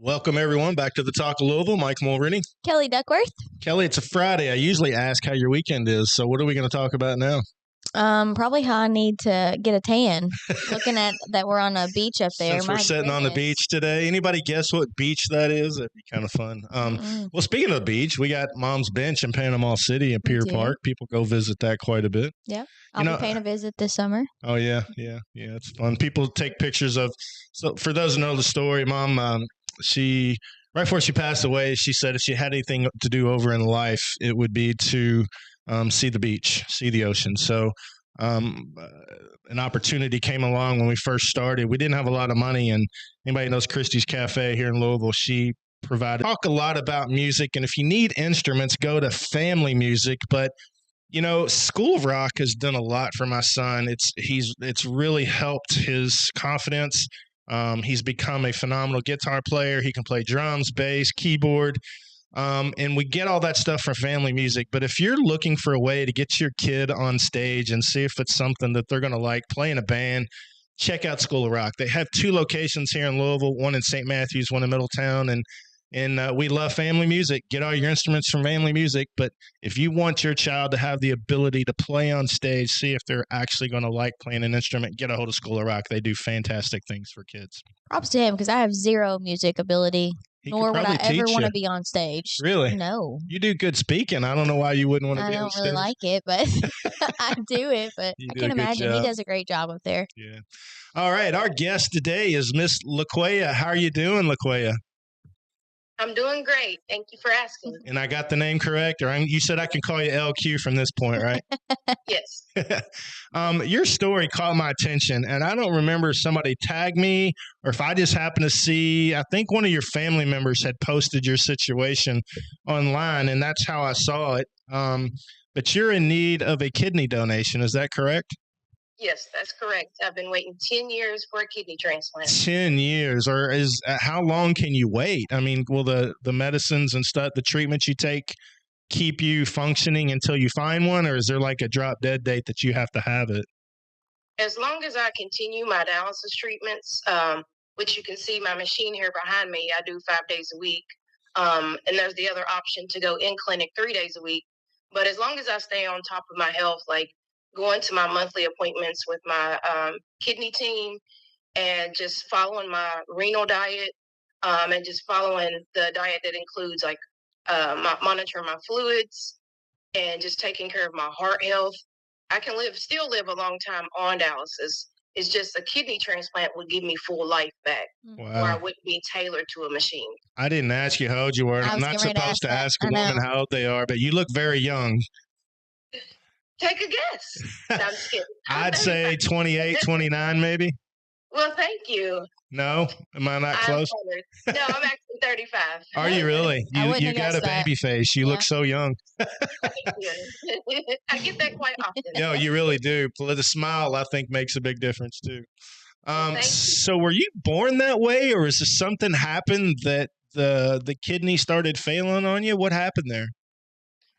Welcome, everyone, back to the Talk of Louisville. Mike Mulroney. Kelly Duckworth. Kelly, it's a Friday. I usually ask how your weekend is. So what are we going to talk about now? Probably how I need to get a tan. Looking at that we're on a beach up there. Since we're sitting on the beach today, anybody guess what beach that is? That'd be kind of fun. Well, speaking of the beach, we got Mom's Bench in Panama City and Pier Park. People go visit that quite a bit. Yeah. I'll be paying a visit this summer. Oh, yeah. It's fun. People take pictures of. So for those who know the story, Mom, right before she passed away, she said if she had anything to do over in life, it would be to see the beach, see the ocean. So an opportunity came along when we first started. We didn't have a lot of money, and anybody knows Christie's Cafe here in Louisville, she provided. Talk a lot about music, and if you need instruments, go to Family Music. But School of Rock has done a lot for my son. It's really helped his confidence. He's become a phenomenal guitar player. He can play drums, bass, keyboard. And we get all that stuff from Family Music. But if you're looking for a way to get your kid on stage and see if it's something that they're going to like, play in a band, check out School of Rock. They have 2 locations here in Louisville, one in St. Matthews, one in Middletown. And we love Family Music. Get all your instruments from Family Music. But if you want your child to have the ability to play on stage, see if they're actually going to like playing an instrument, get a hold of School of Rock. They do fantastic things for kids. Props to him because I have zero music ability. Nor would I ever want to be on stage. Really? No. You do good speaking. I don't know why you wouldn't want to be on stage. I don't really like it, but I do it. But I can imagine he does a great job up there. Yeah. All right. Our guest today is Miss LaQuayia. How are you doing, LaQuayia? I'm doing great. Thank you for asking. And I got the name correct? You said I can call you LQ from this point, right? Yes. Your story caught my attention, and I don't remember if somebody tagged me or if I just happened to see, I think one of your family members had posted your situation online, and that's how I saw it. But you're in need of a kidney donation. Is that correct? Yes, that's correct. I've been waiting 10 years for a kidney transplant. 10 years, or how long can you wait? I mean, will the medicines and stuff, the treatments you take, keep you functioning until you find one, or is there like a drop dead date that you have to have it? As long as I continue my dialysis treatments, which you can see my machine here behind me, I do 5 days a week. And there's the other option to go in clinic 3 days a week. But as long as I stay on top of my health, like going to my monthly appointments with my kidney team and just following my renal diet and just following the diet that includes monitoring my fluids and just taking care of my heart health, I can still live a long time on dialysis. It's just a kidney transplant would give me full life back. Wow. Where I wouldn't be tailored to a machine. I didn't ask you how old you were. I'm not supposed to ask a woman how old they are, but you look very young. Take a guess. No, I'm just kidding. I'd say 28, 29 maybe. Well, thank you. No? Am I not close? No, I'm actually 35. Are you really? You got a baby face. You look so young. Thank you. I get that quite often. No, you really do. The smile, I think, makes a big difference too. So were you born that way, or is there something happened that the kidney started failing on you? What happened there?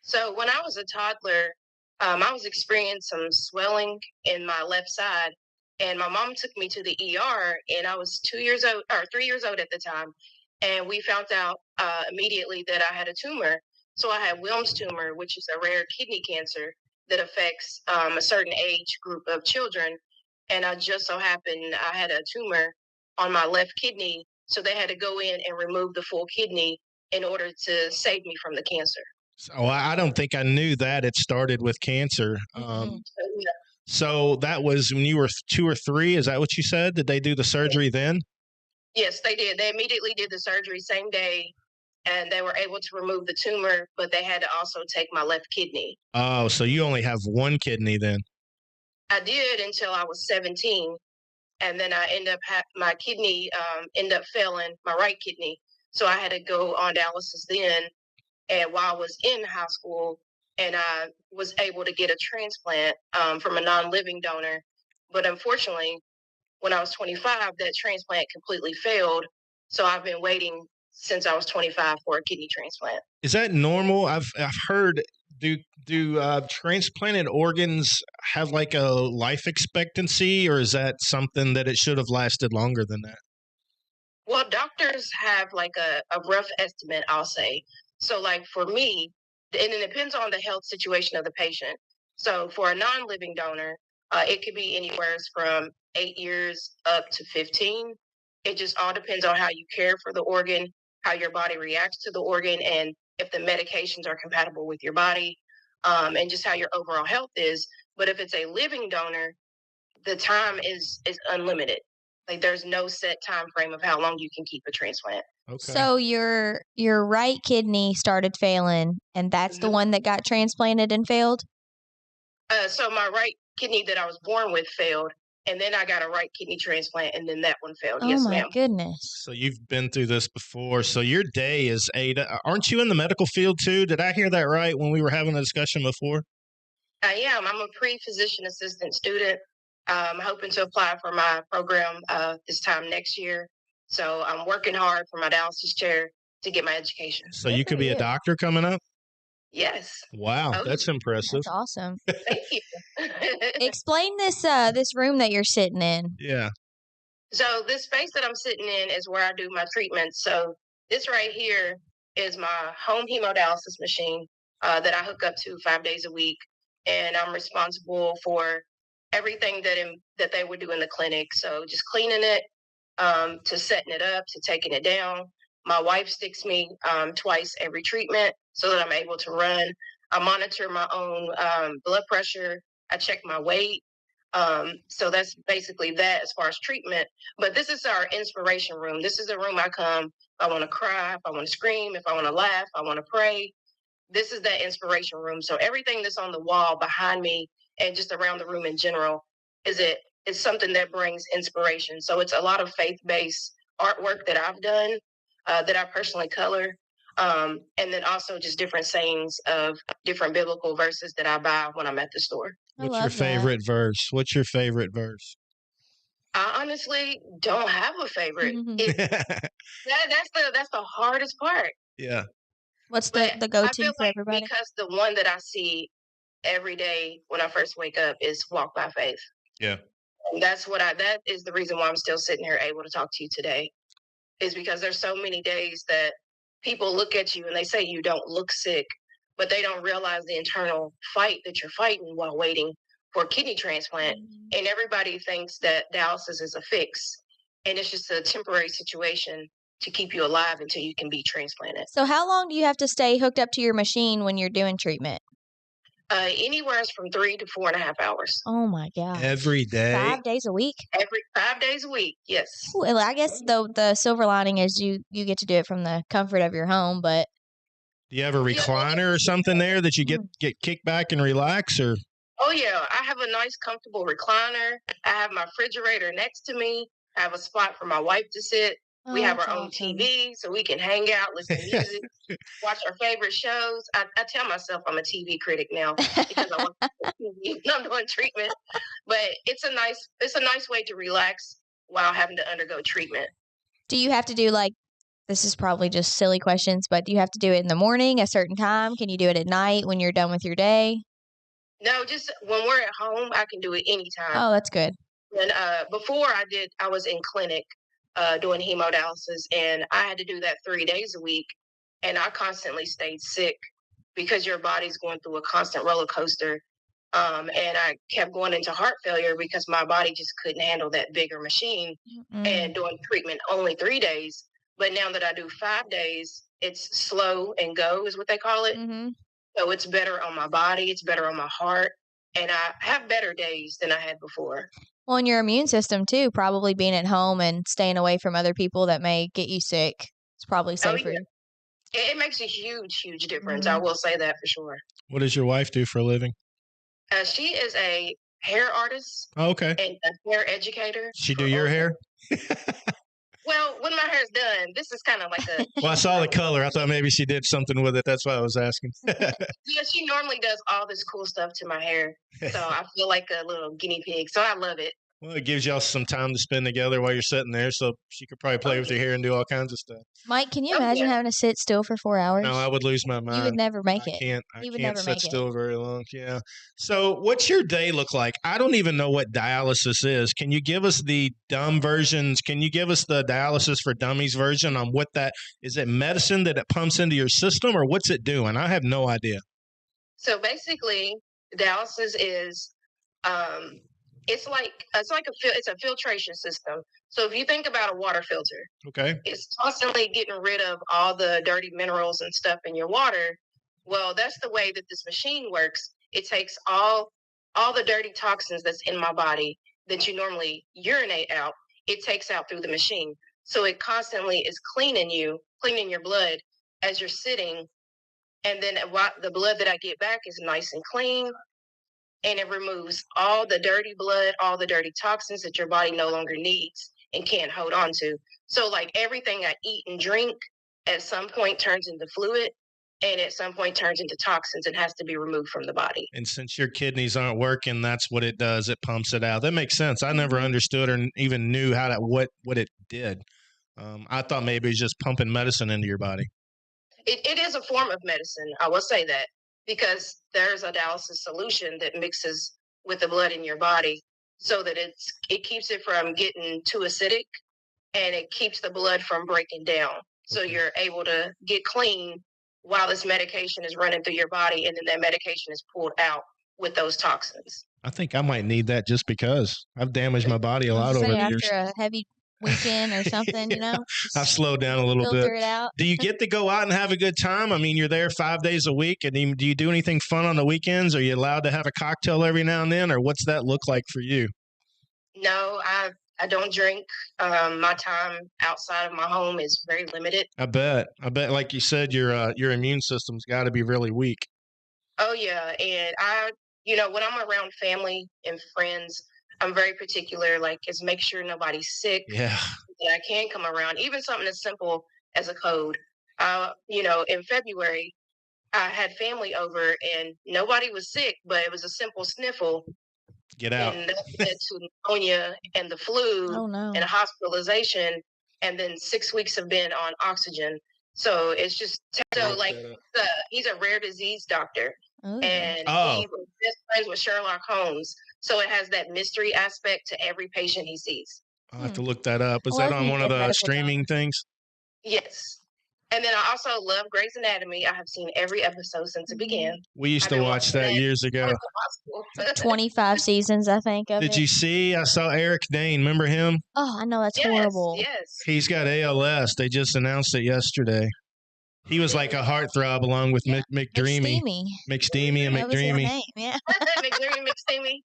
So when I was a toddler, I was experiencing some swelling in my left side, and my mom took me to the ER, and I was 3 years old at the time, and we found out immediately that I had a tumor. So I had Wilms tumor, which is a rare kidney cancer that affects a certain age group of children, and I just so happened I had a tumor on my left kidney, so they had to go in and remove the full kidney in order to save me from the cancer. So I don't think I knew that it started with cancer. So that was when you were 2 or 3. Is that what you said? Did they do the surgery then? Yes, they did. They immediately did the surgery same day, and they were able to remove the tumor, but they had to also take my left kidney. Oh, so you only have one kidney then? I did until I was 17, and then I my kidney ended up failing, my right kidney. So I had to go on dialysis then. And while I was in high school, and I was able to get a transplant from a non-living donor. But unfortunately, when I was 25, that transplant completely failed. So I've been waiting since I was 25 for a kidney transplant. Is that normal? I've heard, do transplanted organs have like a life expectancy, or is that something that it should have lasted longer than that? Well, doctors have like a rough estimate, I'll say. So, like for me, and it depends on the health situation of the patient. So, for a non living donor, it could be anywhere from 8 years up to 15. It just all depends on how you care for the organ, how your body reacts to the organ, and if the medications are compatible with your body, and just how your overall health is. But if it's a living donor, the time is unlimited. Like there's no set time frame of how long you can keep a transplant. Okay. So your right kidney started failing, and that's the one that got transplanted and failed? So my right kidney that I was born with failed, and then I got a right kidney transplant, and then that one failed. Oh, Yes, my ma'am. goodness. So you've been through this before. So your day is 8. Aren't you in the medical field too? Did I hear that right when we were having a discussion before? I am. I'm a pre-physician assistant student. I'm hoping to apply for my program this time next year. So I'm working hard for my dialysis chair to get my education. So Good you for could be a you. doctor coming up? Yes. Wow, Oh. that's impressive. That's awesome. Thank you. Explain this room that you're sitting in. Yeah. So this space that I'm sitting in is where I do my treatments. So this right here is my home hemodialysis machine that I hook up to 5 days a week, and I'm responsible for everything that they would do in the clinic. So just cleaning it, to setting it up, to taking it down. My wife sticks me twice every treatment so that I'm able to run. I monitor my own blood pressure. I check my weight. So that's basically that as far as treatment. But this is our inspiration room. This is the room I come if I want to cry, if I want to scream, if I want to laugh, if I want to pray. This is that inspiration room. So everything that's on the wall behind me and just around the room in general is something that brings inspiration. So it's a lot of faith-based artwork that I've done, that I personally color. And then also just different sayings of different biblical verses that I buy when I'm at the store. What's your favorite verse? What's your favorite verse? I honestly don't have a favorite. Mhm. That's the hardest part. Yeah. What's But the I go-to feel for like everybody? because the one that I see every day when I first wake up is walk by faith. Yeah. And that is the reason why I'm still sitting here able to talk to you today, is because there's so many days that people look at you and they say you don't look sick, but they don't realize the internal fight that you're fighting while waiting for a kidney transplant. Mhm. And everybody thinks that dialysis is a fix, and it's just a temporary situation to keep you alive until you can be transplanted. So how long do you have to stay hooked up to your machine when you're doing treatment? Anywhere from 3 to 4.5 hours. Oh my gosh. Every day? 5 days a week? Every 5 days a week, yes. Well, I guess the silver lining is you get to do it from the comfort of your home, but Do you have a recliner or something there that you get kick back and relax, or? Oh yeah, I have a nice comfortable recliner. I have my refrigerator next to me. I have a spot for my wife to sit. We have our own TV so we can hang out, listen to music, watch our favorite shows. I tell myself I'm a TV critic now because I watch TV when I'm doing treatment. But it's a nice way to relax while having to undergo treatment. Do you have to do this is probably just silly questions, but do you have to do it in the morning, a certain time? Can you do it at night when you're done with your day? No, just when we're at home, I can do it anytime. Oh, that's good. And before I was in clinic doing hemodialysis, and I had to do that 3 days a week, and I constantly stayed sick because your body's going through a constant roller coaster. And I kept going into heart failure because my body just couldn't handle that bigger machine. And doing treatment only 3 days. But now that I do 5 days, it's slow and go is what they call it. Mm-hmm. So it's better on my body. It's better on my heart. And I have better days than I had before. Well, and your immune system too, probably being at home and staying away from other people that may get you sick. It's probably safer. Oh, yeah. It makes a huge, huge difference. I will say that for sure. What does your wife do for a living? She is a hair artist. Oh, okay. And a hair educator. She do your hair? Well, when my hair's done, this is kind of like a... Well, I saw the color. I thought maybe she did something with it. That's why I was asking. Yeah, she normally does all this cool stuff to my hair. So I feel like a little guinea pig. So I love it. Well, it gives y'all some time to spend together while you're sitting there, so she could probably play with your hair and do all kinds of stuff. Mike, can you imagine having to sit still for 4 hours? No, I would lose my mind. You would never make it. I He would can't never sit make still it. very long. Yeah. So what's your day look like? I don't even know what dialysis is. Can you give us the dumb versions? Can you give us the dialysis for dummies version on what that is? It medicine that it pumps into your system, or what's it doing? I have no idea. So basically, dialysis is it's a filtration system. So if you think about a water filter, Okay. it's constantly getting rid of all the dirty minerals and stuff in your water. Well, that's the way that this machine works. It takes all the dirty toxins that's in my body that you normally urinate out. It takes out through the machine. So it constantly is cleaning your blood as you're sitting. And then the blood that I get back is nice and clean. And it removes all the dirty blood, all the dirty toxins that your body no longer needs and can't hold on to. So like everything I eat and drink at some point turns into fluid and at some point turns into toxins and has to be removed from the body. And since your kidneys aren't working, that's what it does. It pumps it out. That makes sense. I never understood or even knew what it did. I thought maybe it was just pumping medicine into your body. It is a form of medicine. I will say that, because there's a dialysis solution that mixes with the blood in your body so that it keeps it from getting too acidic and it keeps the blood from breaking down. So you're able to get clean while this medication is running through your body, and then that medication is pulled out with those toxins. I think I might need that just because I've damaged my body a lot over the years. After a heavy weekend or something, I've slowed down a little bit. Filter it out. Do you get to go out and have a good time? I mean, you're there 5 days a week, and do you do anything fun on the weekends? Are you allowed to have a cocktail every now and then, or what's that look like for you? No, I don't drink. My time outside of my home is very limited. I bet, like you said, your immune system's got to be really weak. Oh yeah, and when I'm around family and friends, I'm very particular, like, is make sure nobody's sick. Yeah. That I can come around, even something as simple as a cold. In February, I had family over and nobody was sick, but it was a simple sniffle. Get out. And that led to pneumonia and the flu and hospitalization. And then 6 weeks have been on oxygen. So it's just, he's a rare disease doctor. Ooh. And he was best friends with Sherlock Holmes. So it has that mystery aspect to every patient he sees. I'll have to look that up. Is that on one of the streaming things? Yes. And then I also love Grey's Anatomy. I have seen every episode since it began. We used to watch that years ago. 25 seasons, I think, of Did you see? I saw Eric Dane. Remember him? Oh, I know. That's horrible. Yes. He's got ALS. They just announced it yesterday. He was like a heartthrob along with McDreamy. McSteamy and McDreamy. Yeah. McDreamy, McSteamy.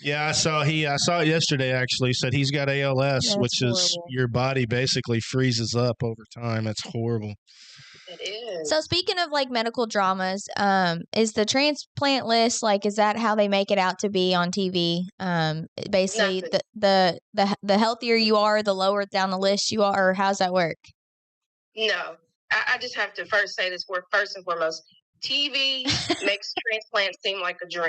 Yeah. I saw it yesterday. Actually, said he's got ALS, which is your body basically freezes up over time. That's horrible. It is. So speaking of like medical dramas, is the transplant list is that how they make it out to be on TV? Basically, the healthier you are, the lower down the list you are. Or how's that work? No. I just have to first say this word first and foremost. TV makes transplants seem like a dream.